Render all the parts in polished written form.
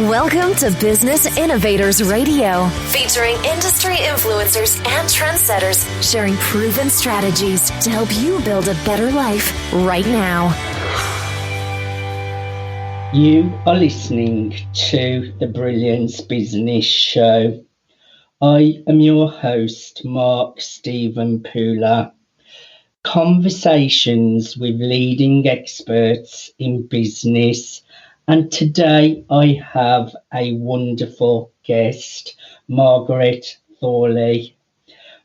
Welcome to Business Innovators Radio, featuring industry influencers and trendsetters sharing proven strategies to help you build a better life right now. You are listening to the Brilliance Business Show. I am your host, Mark Stephen Pooler. Conversations with leading experts in business. And today I have a wonderful guest, Margaret Thorli.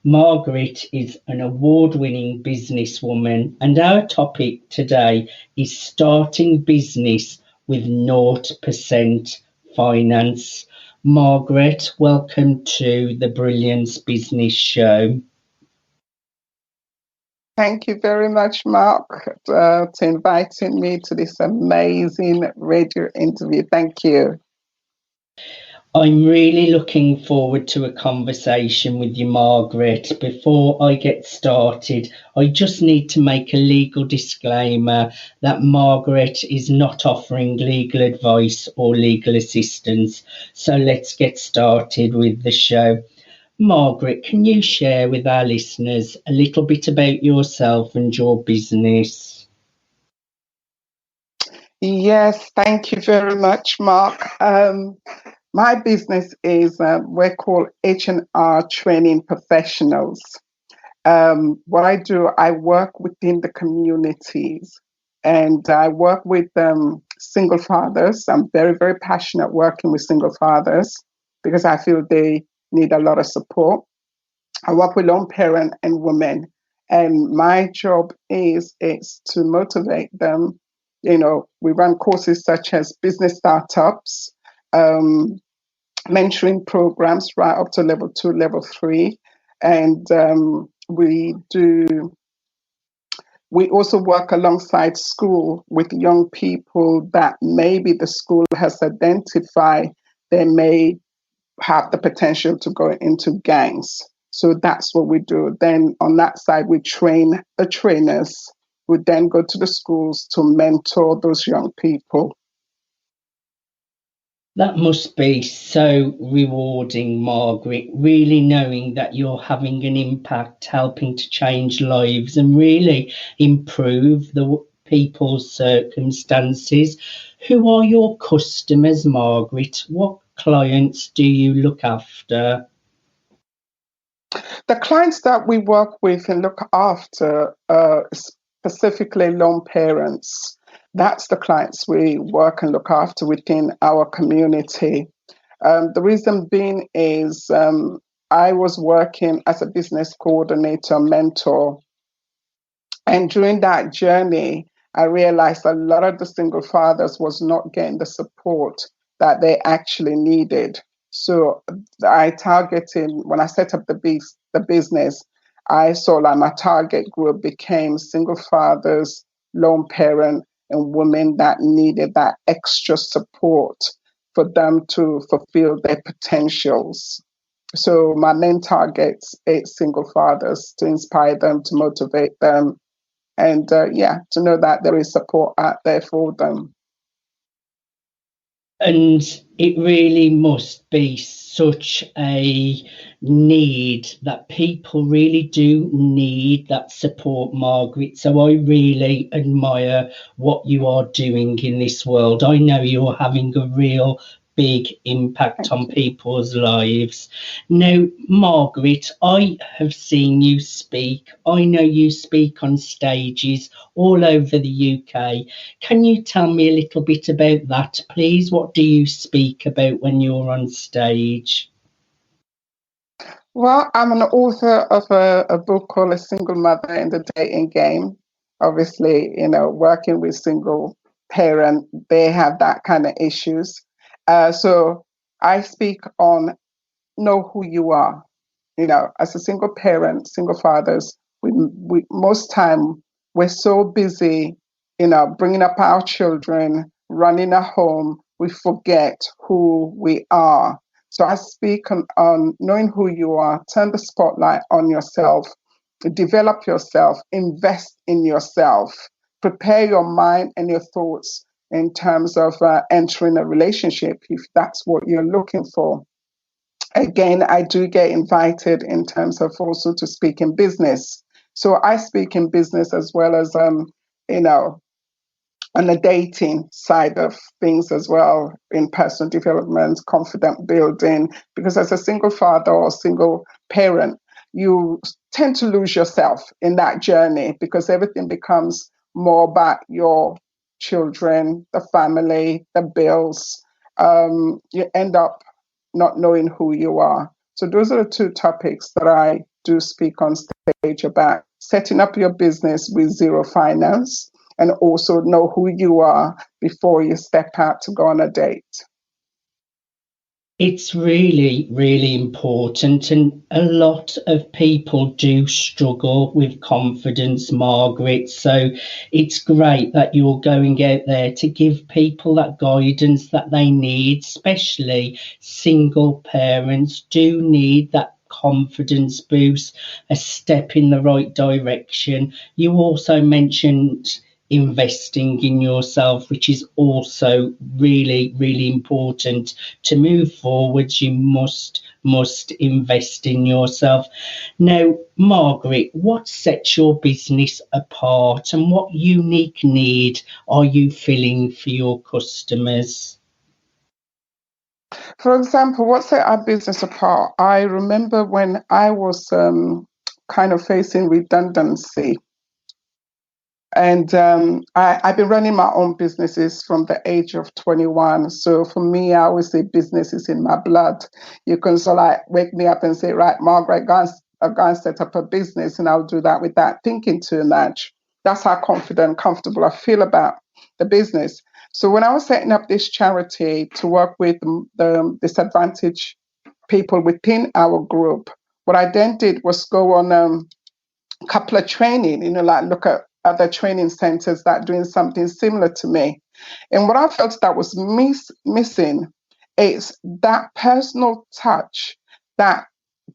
Margaret is an award-winning businesswoman, and our topic today is starting business with 0% finance. Margaret, welcome to the Brilliance Business Show. Thank you very much, Mark, to inviting me to this amazing radio interview. Thank you. I'm really looking forward to a conversation with you, Margaret. Before I get started, I just need to make a legal disclaimer that Margaret is not offering legal advice or legal assistance. So let's get started with the show. Margaret, can you share with our listeners a little bit about yourself and your business? Yes, thank you very much, Mark. My business is we're called H&R Training Professionals. What I do, I work within the communities, and I work with single fathers. I'm very, very passionate working with single fathers because I feel they need a lot of support. I work with lone parent and women, and my job is to motivate them. You know, we run courses such as business startups, mentoring programs right up to level 2, level 3, and we also work alongside school with young people that maybe the school has identified they may have the potential to go into gangs. So that's what we do. Then on that side, we train the trainers who then go to the schools to mentor those young people. That must be so rewarding, Margaret, really knowing that you're having an impact, helping to change lives and really improve the people's circumstances. Who are your customers, Margaret? What clients do you look after? The clients that we work with and look after, specifically lone parents, that's the clients we work and look after within our community. The reason being is I was working as a business coordinator, mentor, and during that journey, I realized a lot of the single fathers was not getting the support that they actually needed. So I targeted, when I set up the business, I saw like my target group became single fathers, lone parent, and women that needed that extra support for them to fulfill their potentials. So my main targets is single fathers, to inspire them, to motivate them, and to know that there is support out there for them. And it really must be such a need that people really do need that support, Margaret. So I really admire what you are doing in this world. I know you're having a real big impact on people's lives. Now, Margaret, I have seen you speak. I know you speak on stages all over the UK. Can you tell me a little bit about that, please? What do you speak about when you're on stage? Well, I'm an author of a book called A Single Mother in the Dating Game. Obviously, working with single parent, they have that kind of issues. So I speak on know who you are. As a single parent, single fathers, we most time we're so busy, bringing up our children, running a home, we forget who we are. So I speak on knowing who you are, turn the spotlight on yourself, develop yourself, invest in yourself, prepare your mind and your thoughts, in terms of entering a relationship, if that's what you're looking for. Again, I do get invited in terms of also to speak in business. So I speak in business as well as, you know, on the dating side of things as well, in personal development, confident building, because as a single father or single parent, you tend to lose yourself in that journey because everything becomes more about your children, the family, the bills. You end up not knowing who you are. So those are the two topics that I do speak on stage about: setting up your business with zero finance, and also know who you are before you step out to go on a date. It's really, really important, and a lot of people do struggle with confidence, Margaret. So it's great that you're going out there to give people that guidance that they need, especially single parents do need that confidence boost, a step in the right direction. You also mentioned investing in yourself, which is also really, really important. To move forwards, you must invest in yourself. Now, Margaret, what sets your business apart and what unique need are you filling for your customers? For example, what set our business apart? I remember when I was kind of facing redundancy. And I've been running my own businesses from the age of 21. So for me, I always say business is in my blood. You can sort of like wake me up and say, right, Margaret, go and set up a business, and I'll do that without thinking too much. That's how confident, comfortable I feel about the business. So when I was setting up this charity to work with the disadvantaged people within our group, what I then did was go on a couple of training, like look at other training centers that are doing something similar to me. And what I felt that was missing is that personal touch, that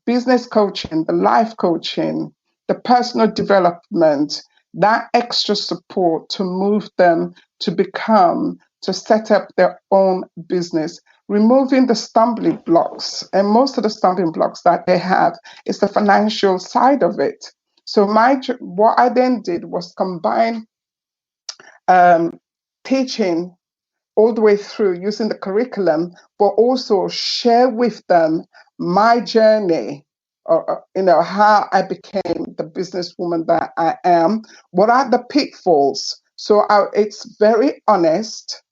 business coaching, the life coaching, the personal development, that extra support to move them to set up their own business, removing the stumbling blocks. And most of the stumbling blocks that they have is the financial side of it. So what I then did was combine teaching all the way through using the curriculum, but also share with them my journey, how I became the businesswoman that I am. What are the pitfalls? So it's very honest,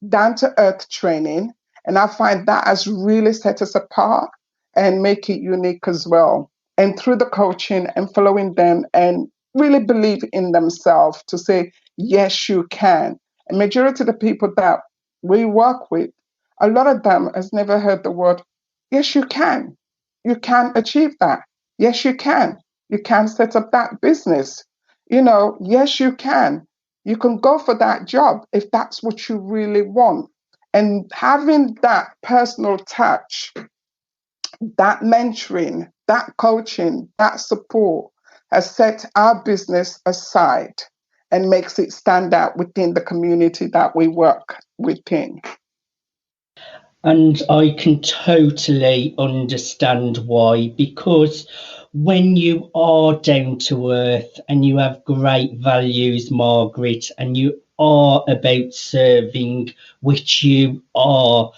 down to earth training, and I find that has really set us apart and make it unique as well. And through the coaching and following them and really believe in themselves to say, yes, you can. And majority of the people that we work with, a lot of them has never heard the word, yes, you can. You can achieve that. Yes, you can. You can set up that business. Yes, you can. You can go for that job if that's what you really want. And having that personal touch, that mentoring, that coaching, that support has set our business aside and makes it stand out within the community that we work within. And I can totally understand why, because when you are down to earth and you have great values, Margaret, and you are about serving, which you are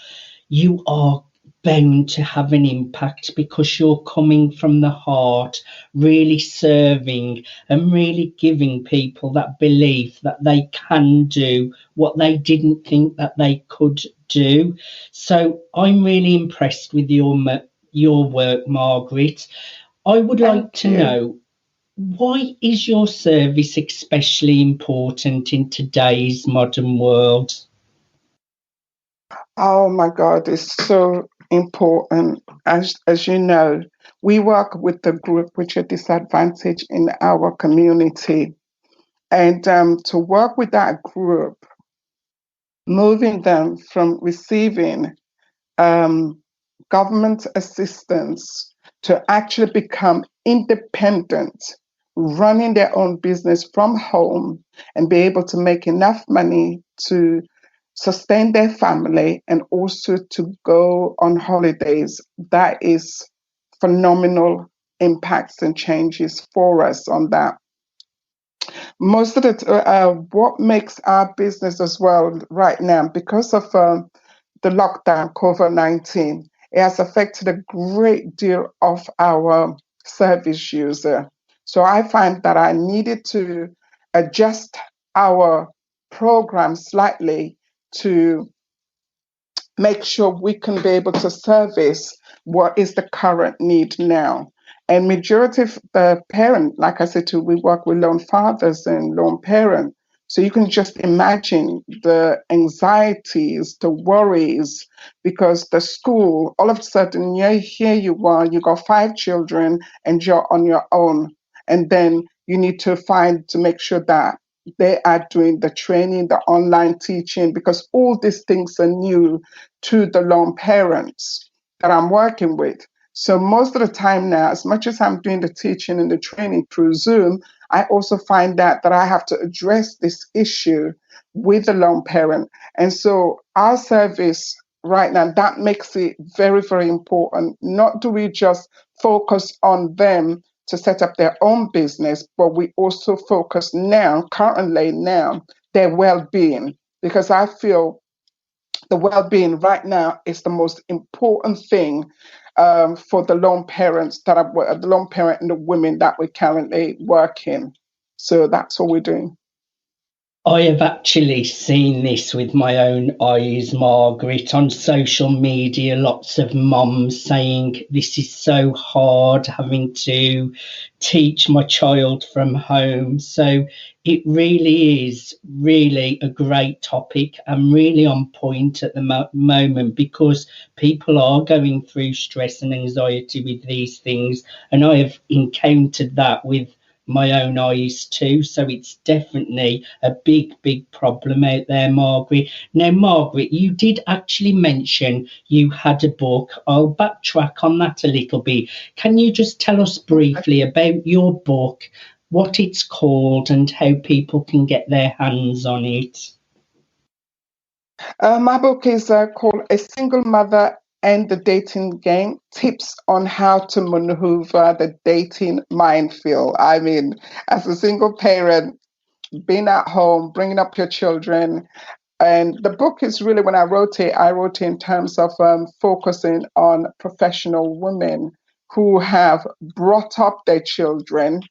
bound to have an impact because you're coming from the heart, really serving and really giving people that belief that they can do what they didn't think that they could do. So I'm really impressed with your work, Margaret. I would like to know, why is your service especially important in today's modern world? Oh my God, it's so important. As you know, we work with the group which are disadvantaged in our community. And to work with that group, moving them from receiving government assistance to actually become independent, running their own business from home and be able to make enough money to sustain their family, and also to go on holidays. That is phenomenal impacts and changes for us on that. Most of what makes our business as well right now, because of the lockdown, COVID-19, it has affected a great deal of our service user. So I find that I needed to adjust our program slightly to make sure we can be able to service what is the current need now. And majority of the parent, like I said, too, we work with lone fathers and lone parents. So you can just imagine the anxieties, the worries, because the school, all of a sudden, yeah, here you are, you got 5 children and you're on your own. And then you need to make sure that they are doing the training, the online teaching, because all these things are new to the lone parents that I'm working with. So most of the time now, as much as I'm doing the teaching and the training through Zoom, I also find that I have to address this issue with the lone parent. And so our service right now, that makes it very, very important. Not do we just focus on them to set up their own business, but we also focus currently now, their well-being, because I feel the well-being right now is the most important thing for the lone parents the lone parent and the women that we're currently working. So that's what we're doing. I have actually seen this with my own eyes, Margaret, on social media. Lots of mums saying this is so hard having to teach my child from home. So it really is really a great topic and really on point at the moment, because people are going through stress and anxiety with these things. And I have encountered that with my own eyes too. So it's definitely a big problem out there, Margaret. Now, Margaret, you did actually mention you had a book. I'll backtrack on that a little bit. Can you just tell us briefly about your book, what it's called, and how people can get their hands on it? My book is called A Single Mother and the Dating Game, Tips on How to Maneuver the Dating Minefield. I mean, as a single parent, being at home, bringing up your children. And the book is really, when I wrote it in terms of focusing on professional women who have brought up their children,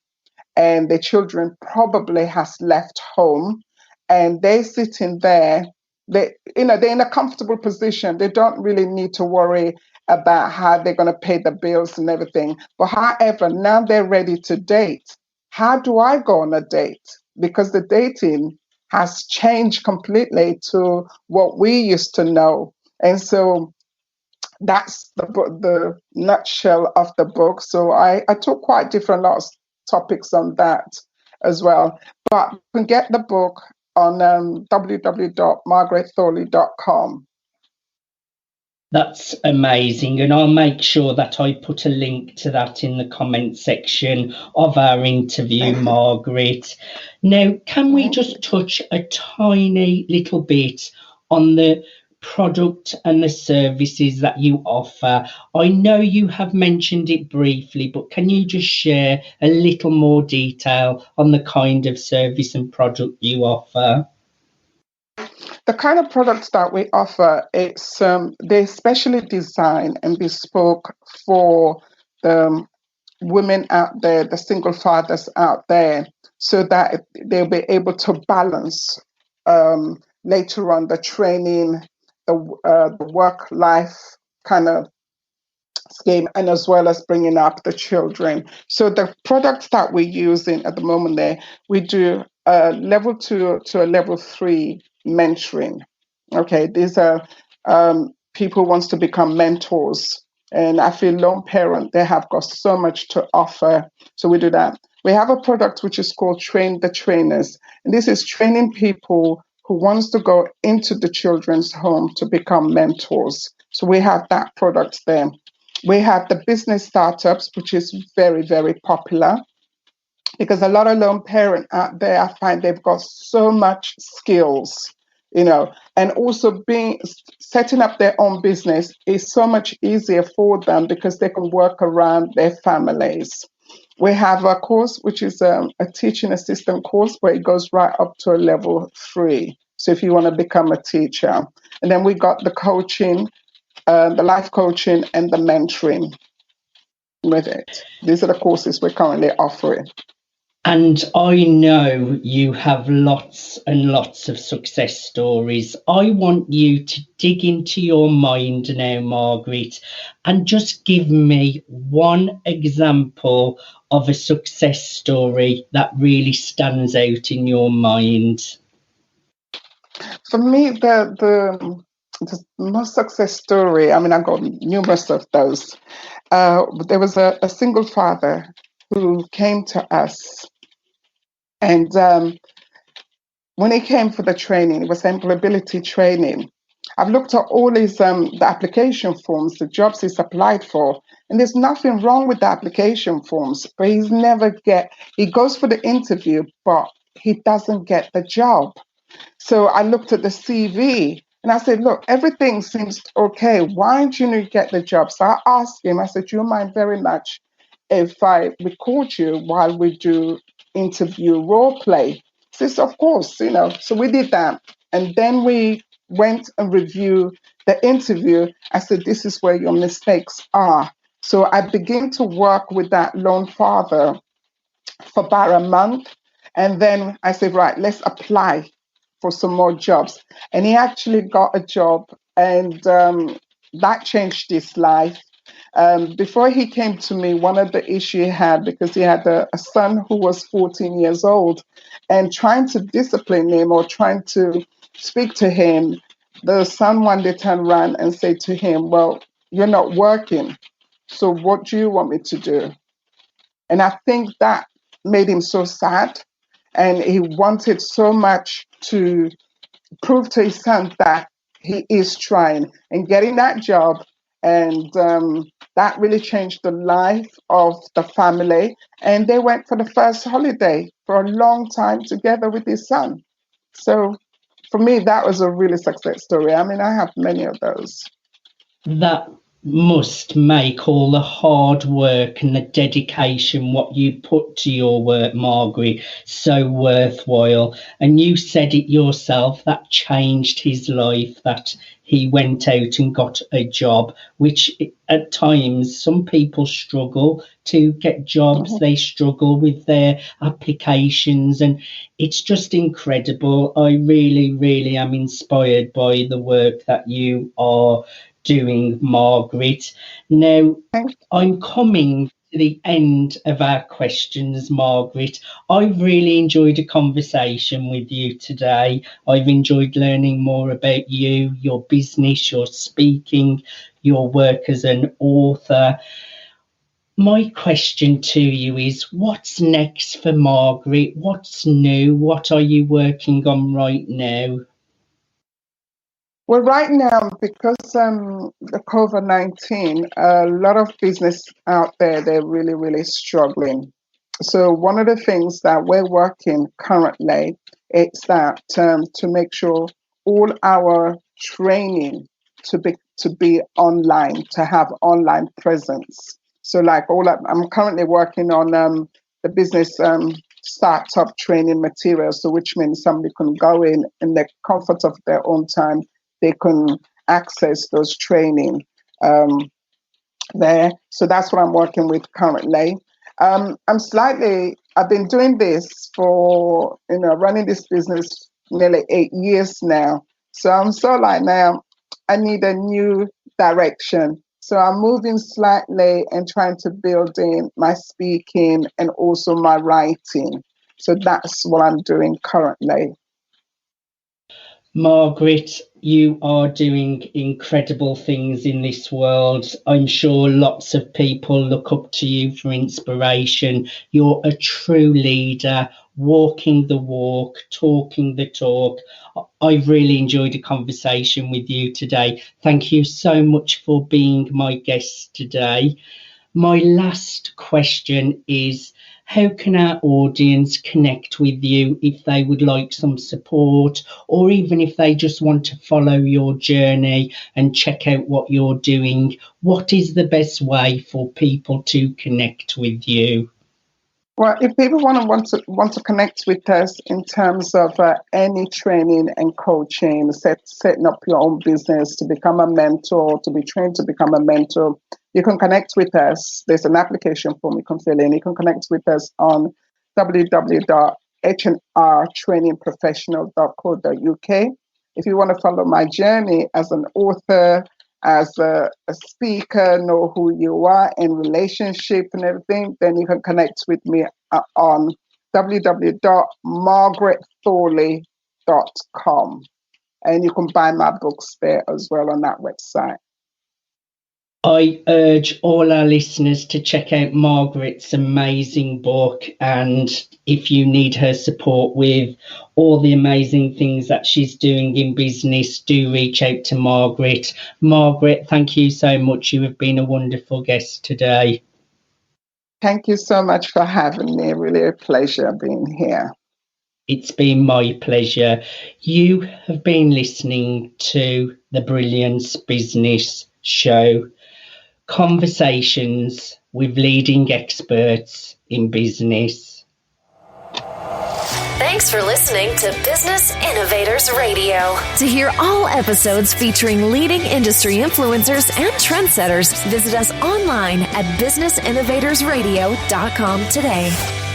and their children probably has left home, and they're sitting there. They're in a comfortable position. They don't really need to worry about how they're going to pay the bills and everything. But however, now they're ready to date. How do I go on a date? Because the dating has changed completely to what we used to know. And so that's the nutshell of the book. So I took quite different lots of topics on that as well. But you can get the book on www.margaretthorli.com. That's amazing. And I'll make sure that I put a link to that in the comment section of our interview, Margaret. Now, can we just touch a tiny little bit on the product and the services that you offer? I know you have mentioned it briefly, but can you just share a little more detail on the kind of service and product you offer? The kind of products that we offer, they're specially designed and bespoke for the women out there, the single fathers out there, so that they'll be able to balance later on the training, the work-life kind of scheme, and as well as bringing up the children. So the products that we're using at the moment there, we do level 2 to a level 3 mentoring. Okay, these are people who wants to become mentors. And I feel lone parent, they have got so much to offer. So we do that. We have a product which is called Train the Trainers. And this is training people who wants to go into the children's home to become mentors. So we have that product there. We have the business startups, which is very, very popular, because a lot of lone parents out there, I find they've got so much skills. and also setting up their own business is so much easier for them because they can work around their families. We have a course which is a teaching assistant course where it goes right up to a level 3. So if you want to become a teacher, and then we got the coaching, the life coaching, and the mentoring with it. These are the courses we're currently offering. And I know you have lots and lots of success stories. I want you to dig into your mind now, Margaret, and just give me one example of a success story that really stands out in your mind. For me, the most success story, I mean, I've got numerous of those. There was a single father who came to us, and when he came for the training, it was employability training. I've looked at all his the application forms, the jobs he's applied for, and there's nothing wrong with the application forms, but he goes for the interview, but he doesn't get the job. So I looked at the CV and I said, look, everything seems okay. Why do you not get the job? So I asked him, I said, do you mind very much if I record you while we do interview role play? He says, of course, So we did that. And then we went and reviewed the interview. I said, this is where your mistakes are. So I began to work with that lone father for about a month. And then I said, right, let's apply for some more jobs. And he actually got a job, and that changed his life. Before he came to me, one of the issues he had, because he had a son who was 14 years old, and trying to discipline him or trying to speak to him, the son one day turned around and said to him, well, you're not working, so what do you want me to do? And I think that made him so sad. And he wanted so much to prove to his son that he is trying and getting that job. And that really changed the life of the family. And they went for the first holiday for a long time together with his son. So for me, that was a really success story. I mean, I have many of those. That must make all the hard work and the dedication what you put to your work, Margaret, so worthwhile. And you said it yourself, that changed his life, that he went out and got a job, which at times some people struggle to get jobs. Mm-hmm. They struggle with their applications, and it's just incredible. I really, really am inspired by the work that you are doing, Margaret. Now, I'm coming to the end of our questions, Margaret. I've really enjoyed a conversation with you today. I've enjoyed learning more about you, your business, your speaking, your work as an author. My question to you is, what's next for Margaret? What's new? What are you working on right now? Well, right now, because the COVID-19, a lot of business out there, they're really, really struggling. So one of the things that we're working currently is that to make sure all our training to be online, to have online presence. So like I'm currently working on the business startup training materials, so which means somebody can go in the comfort of their own time. They can access those training there. So that's what I'm working with currently. I've been doing this for, running this business nearly 8 years now. So I'm so like now, I need a new direction. So I'm moving slightly and trying to build in my speaking and also my writing. So that's what I'm doing currently. Margaret, you are doing incredible things in this world. I'm sure lots of people look up to you for inspiration. You're a true leader, walking the walk, talking the talk. I've really enjoyed a conversation with you today. Thank you so much for being my guest today. My last question is, how can our audience connect with you if they would like some support, or even if they just want to follow your journey and check out what you're doing? What is the best way for people to connect with you? Well, if people want to connect with us in terms of any training and coaching, setting up your own business, to become a mentor, to be trained to become a mentor, you can connect with us. There's an application form you can fill in. You can connect with us on www.hrtrainingprofessionals.co.uk. If you want to follow my journey as an author, as a speaker, know who you are in relationship and everything, then you can connect with me on www.margaretthorli.com. And you can buy my books there as well on that website. I urge all our listeners to check out Margaret's amazing book, and if you need her support with all the amazing things that she's doing in business, do reach out to Margaret. Margaret, thank you so much. You have been a wonderful guest today. Thank you so much for having me. Really a pleasure being here. It's been my pleasure. You have been listening to the Brilliance Business Show. Conversations with leading experts in business. Thanks for listening to Business Innovators Radio. To hear all episodes featuring leading industry influencers and trendsetters, visit us online at businessinnovatorsradio.com today.